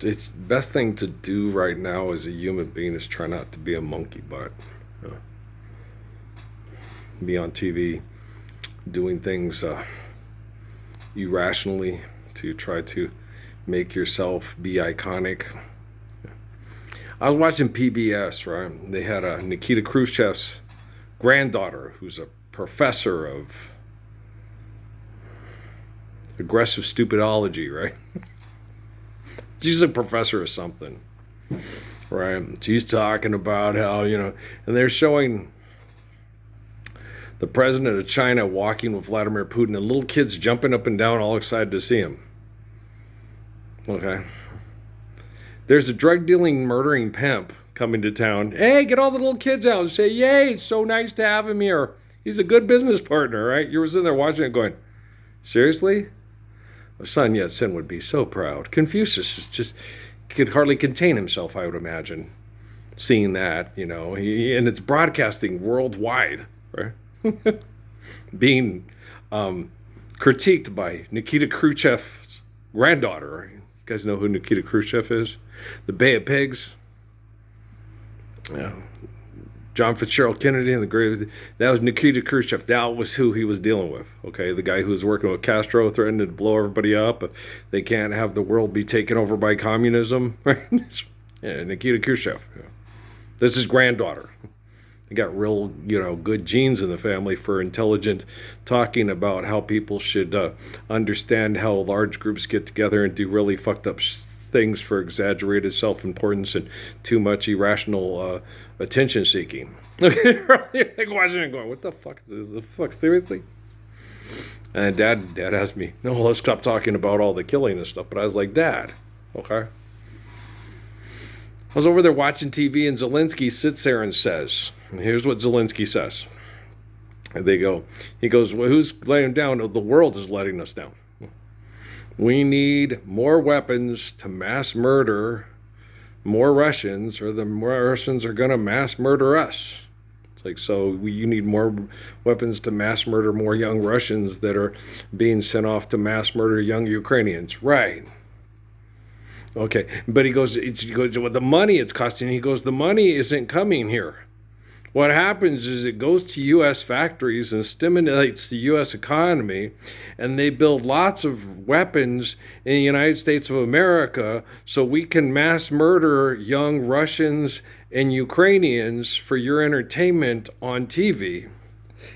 It's the best thing to do right now as a human being is try not to be a monkey butt. You know, be on TV doing things irrationally to try to make yourself be iconic. I was watching PBS, right? They had a Nikita Khrushchev's granddaughter who's a professor of aggressive stupidology, right? She's a professor of something, right? She's talking about how, and they're showing the president of China walking with Vladimir Putin and little kids jumping up and down all excited to see him. Okay. There's a drug dealing, murdering pimp coming to town. Hey, get all the little kids out and say, yay, it's so nice to have him here. He's a good business partner, right? You were sitting there watching it going, seriously? Sun Yat-sen would be so proud. Confucius just could hardly contain himself, I would imagine, seeing that, and it's broadcasting worldwide, right? Being critiqued by Nikita Khrushchev's granddaughter. You guys know who Nikita Khrushchev is? The Bay of Pigs. Yeah. John Fitzgerald Kennedy and the great, that was Nikita Khrushchev. That was who he was dealing with. Okay, the guy who was working with Castro, threatened to blow everybody up. They can't have the world be taken over by communism, right? Yeah, Nikita Khrushchev. Yeah. This is his granddaughter. They got real, good genes in the family for intelligent talking about how people should understand how large groups get together and do really fucked up things for exaggerated self-importance and too much irrational attention seeking. Like watching it going, what the fuck is the fuck, seriously? And dad asked me, no, let's stop talking about all the killing and stuff. But I was like, Dad, okay. I was over there watching TV and Zelensky sits there and says, and here's what Zelensky says. And he goes, well, who's letting down? The world is letting us down. We need more weapons to mass murder more Russians, or the Russians are going to mass murder us. It's like, so you need more weapons to mass murder more young Russians that are being sent off to mass murder young Ukrainians. Right. Okay. But he goes, well, the money it's costing. He goes, the money isn't coming here. What happens is it goes to U.S. factories and stimulates the U.S. economy, and they build lots of weapons in the United States of America so we can mass murder young Russians and Ukrainians for your entertainment on TV,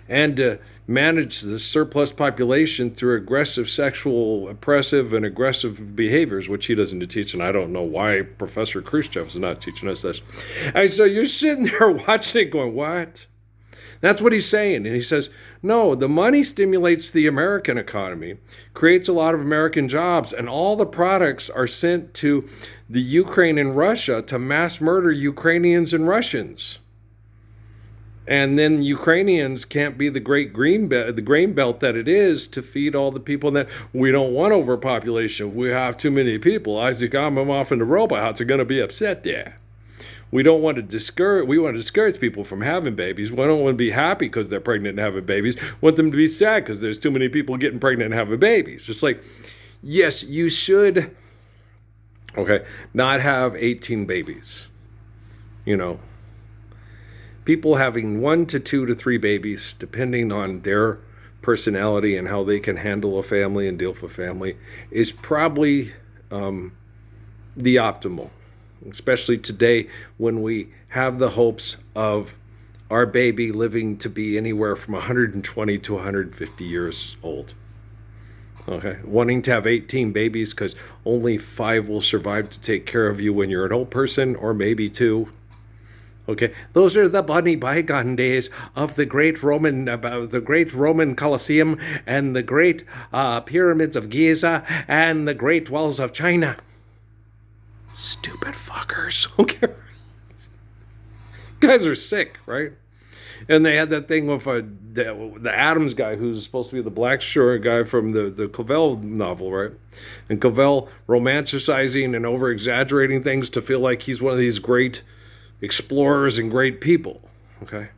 and manage the surplus population through aggressive sexual, oppressive, and aggressive behaviors, which he doesn't teach, and I don't know why Professor Khrushchev is not teaching us this. And so you're sitting there watching it going, what? That's what he's saying. And he says, no, the money stimulates the American economy, creates a lot of American jobs, and all the products are sent to the Ukraine and Russia to mass murder Ukrainians and Russians. And then Ukrainians can't be the grain belt that it is to feed all the people that we don't want overpopulation. We have too many people. Isaac, I'm off in the robot house. Are going to be upset there. We don't want to discourage people from having babies. We don't want to be happy because they're pregnant and having babies. We want them to be sad because there's too many people getting pregnant and having babies. Just like, yes, you should, not have 18 babies. People having 1 to 2 to 3 babies, depending on their personality and how they can handle a family and deal with a family, is probably the optimal. Especially today when we have the hopes of our baby living to be anywhere from 120 to 150 years old. Okay, wanting to have 18 babies because only 5 will survive to take care of you when you're an old person, or maybe 2. Okay, those are the bunny bygone days of the great Roman Colosseum and the great pyramids of Giza and the great walls of China. Stupid fuckers. Okay, guys are sick, right? And they had that thing with the Adams guy, who's supposed to be the Blackshore guy from the Cavell novel, right? And Cavell romanticizing and over-exaggerating things to feel like he's one of these great explorers and great people, okay?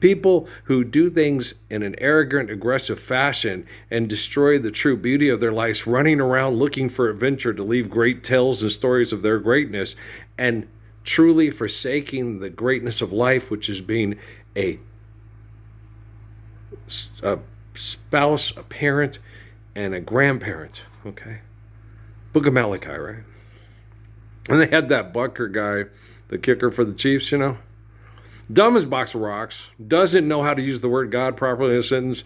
People who do things in an arrogant, aggressive fashion and destroy the true beauty of their lives, running around looking for adventure to leave great tales and stories of their greatness, and truly forsaking the greatness of life, which is being a spouse, a parent, and a grandparent. Okay. Book of Malachi, right? And they had that Bucker guy, the kicker for the Chiefs, dumb as a box of rocks, doesn't know how to use the word God properly in a sentence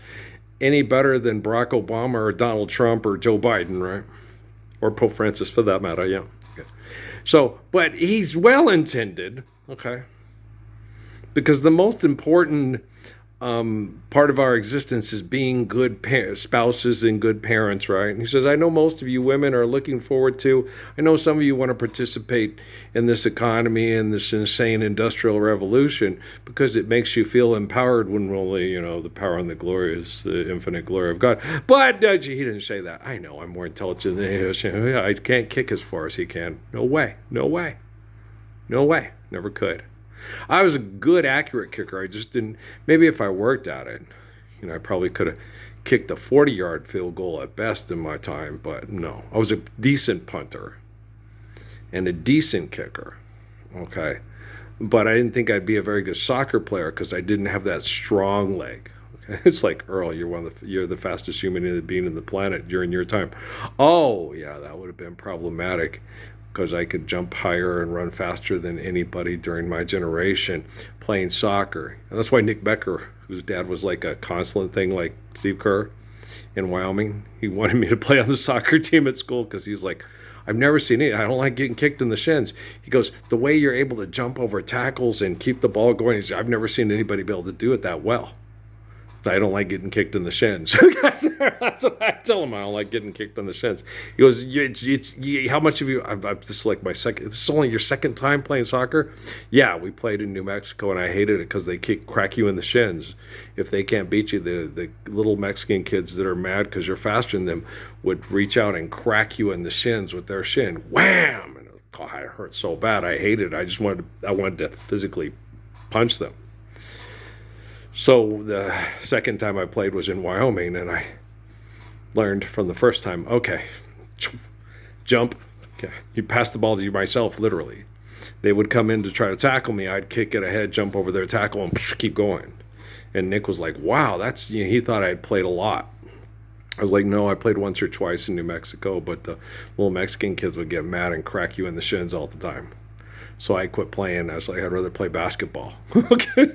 any better than Barack Obama or Donald Trump or Joe Biden, right? Or Pope Francis for that matter, yeah. Okay. So, but he's well intended, okay? Because the most important part of our existence is being good spouses and good parents, right? And he says, I know most of you women are looking forward to, I know some of you want to participate in this economy and this insane industrial revolution because it makes you feel empowered when only, the power and the glory is the infinite glory of God. But he didn't say that. I know I'm more intelligent than he is. I can't kick as far as he can. No way. No way. No way. Never could. I was a good, accurate kicker. I just didn't. Maybe if I worked at it, I probably could have kicked a 40-yard field goal at best in my time. But no, I was a decent punter and a decent kicker. Okay, but I didn't think I'd be a very good soccer player because I didn't have that strong leg. Okay, it's like Earl, you're the fastest human being in the planet during your time. Oh yeah, that would have been problematic, because I could jump higher and run faster than anybody during my generation playing soccer. And that's why Nick Becker, whose dad was like a consulate thing like Steve Kerr in Wyoming, he wanted me to play on the soccer team at school because he's like, I've never seen it. I don't like getting kicked in the shins. He goes, the way you're able to jump over tackles and keep the ball going, I've never seen anybody be able to do it that well. I don't like getting kicked in the shins. That's what I tell him. I don't like getting kicked in the shins. He goes, how much of you, this is like this is only your second time playing soccer? Yeah, we played in New Mexico, and I hated it because they crack you in the shins. If they can't beat you, the little Mexican kids that are mad because you're faster than them would reach out and crack you in the shins with their shin. Wham! And it hurt so bad. I hated it. I wanted to physically punch them. So the second time I played was in Wyoming, and I learned from the first time, okay, jump. Okay. You pass the ball to you myself, literally. They would come in to try to tackle me. I'd kick it ahead, jump over their tackle, and keep going. And Nick was like, wow, he thought I had played a lot. I was like, no, I played once or twice in New Mexico, but the little Mexican kids would get mad and crack you in the shins all the time. So I quit playing. I was like, I'd rather play basketball. Okay.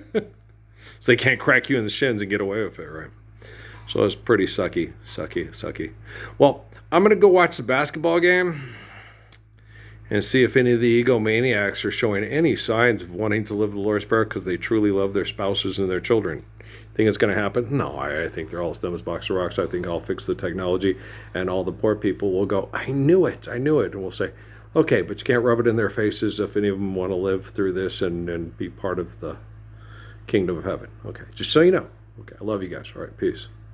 So they can't crack you in the shins and get away with it, right? So it's pretty sucky. Well, I'm going to go watch the basketball game and see if any of the egomaniacs are showing any signs of wanting to live the Lord's Prayer because they truly love their spouses and their children. Think it's going to happen? No, I think they're all as dumb as box of rocks. I think I'll fix the technology, and all the poor people will go, I knew it. And we'll say, okay, but you can't rub it in their faces if any of them want to live through this and be part of the kingdom of heaven. Okay, just so you know. Okay, I love you guys. All right, peace.